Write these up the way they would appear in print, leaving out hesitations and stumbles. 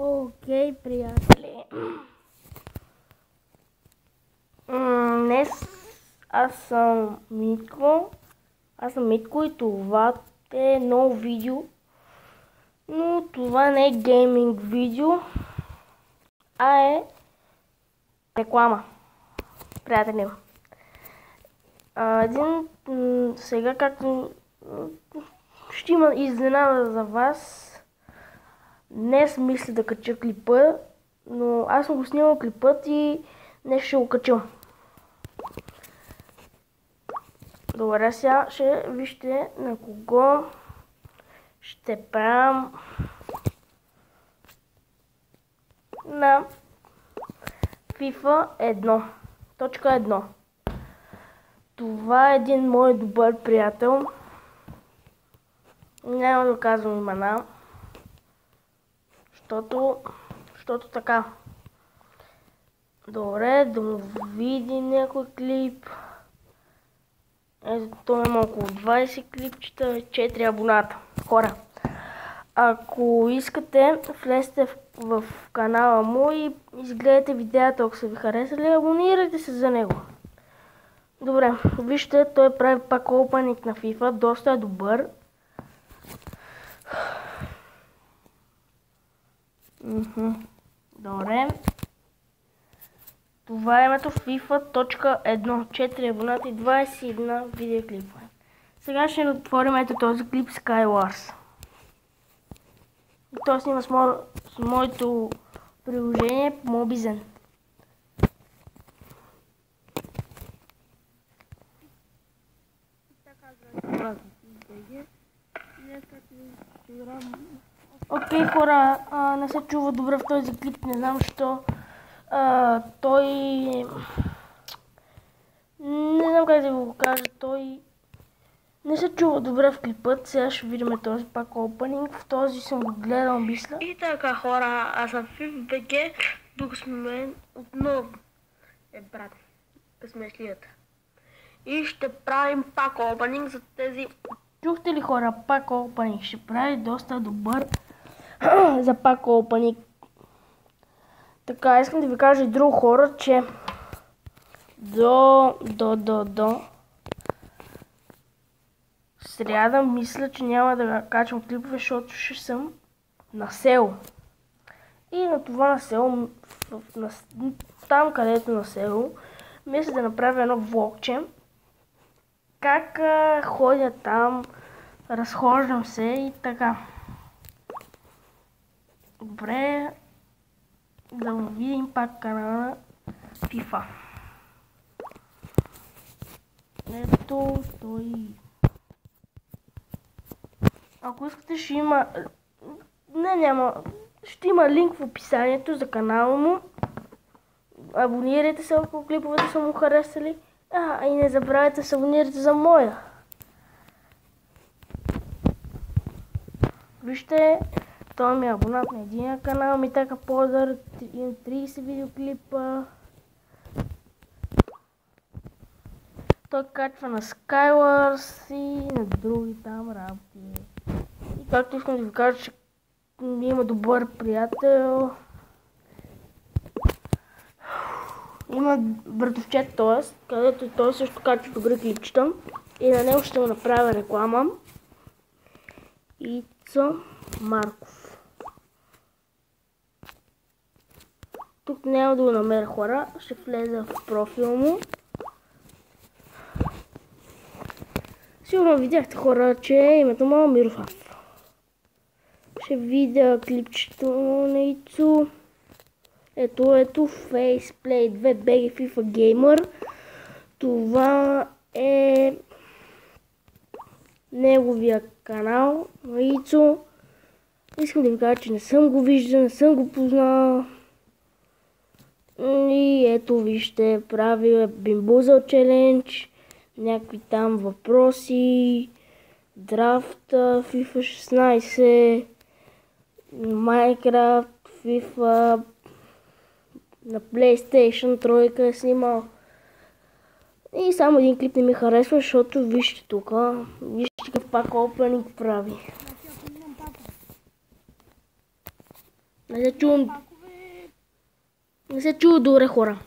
Окей, приятели. Днес аз съм Митко. И това е ново видео. Но това не е гейминг видео, а е реклама. Приятели. Сега както ще има изненада за вас. Днес мисля да кача клипа, но аз съм го снимал клипът и днес ще го кача. Добре, сега ще вижте на кого ще правя на FIFA 1.1. Това е един мой добър приятел. Няма да казвам имена, защото така. Добре, да му види някой клип. Ето, той има около 20 клипчета, 4 абоната. Хора, ако искате, влезте в канала му и изгледайте видеята, ако са ви харесали, абонирайте се за него. Добре, вижте, той прави пак опенинг на FIFA, доста е добър. Добре. Това е името FIFA.1. 4 абоната и 21 видеоклипа. Сега ще отворим ето този клип Skywars. Той снима с моето приложение Mobizen. Окей, хора, не се чува добре в този клип, не знам защо. Той... Не знам как да го кажа, той... Не се чува добре в клипът, сега ще видим този пак опенинг, в този съм го гледал, мисля. И така, хора, аз съм FIFBG, тук с мен отново е брат, късметлията. И ще правим пак опенинг за тези... Чухте ли, хора, пак опенинг ще прави доста добър за пак опенинг. Така, искам да ви кажа и друго, хора, че до сряда мисля, че няма да качвам клипове, защото ще съм на село. И на това на село, там където на село, мисля да направя едно влогче. Как ходя там, разхождам се и така. Добре, да му видим пак канала на FIFA. Ето той. Ако искате ще има... Ще има линк в описанието за канала му. Абонирайте се, ако клиповете са му харесали. И не забравяйте да се абонирате за моя. Вижте, той ми е абонат на един канал, Митака Подър, 30 видеоклипа. Той качва на Skywars и на други там работи. И както искам да ви кажа, че има добър приятел. Има братовчет, т.е. където той също качва добри клипчета. И на него ще му направя реклама. Ицо Марков. Тук няма да го намеря, хора. Ще влеза в профила му. Сигурно видяхте, хора, че името му е Мирослав. Ще видя клипчето на Ицо. Ето, Faceplay 2 BG FIFA Gamer. Това е неговия канал на Ицо. Искам да ви кажа, че не съм го виждал, не съм го познал. И ето, вижте, правил Бимбузъл челендж, някакви там въпроси, драфта, FIFA 16, Minecraft, FIFA, на PlayStation 3 е снимал. И само един клип не ми харесва, защото вижте тук, вижте какъв пак опенинг прави. Не се чувам. Не се чува добре, хора.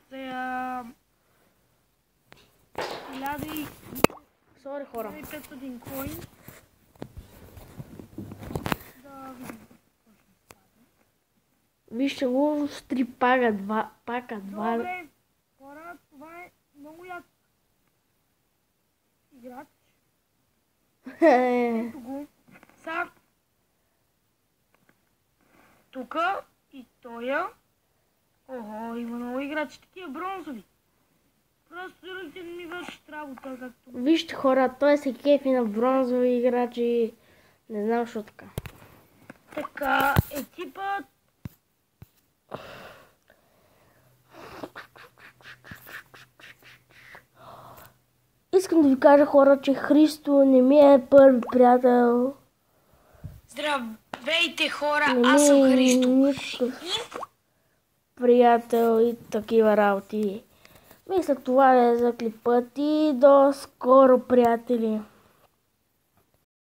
Сега... 1500 Сори, хора. коин. Да видим. Вижте го, с 3 пака 2. Добре, хора, това е много як играч. Ето го. Сега тука и тоя. Ого, има много играчи, такива бронзови. Просто другите не ми вършат работа, както... Вижте, хора, той се кефи на бронзови играчи. Не знам защо така. Така, екипът... Искам да ви кажа, хора, че Христо не ми е първи приятел. Здравейте, хора, Не аз съм ми е Христо. никакъв приятел и такива работи. Мисля, това е за клипът и до скоро, приятели.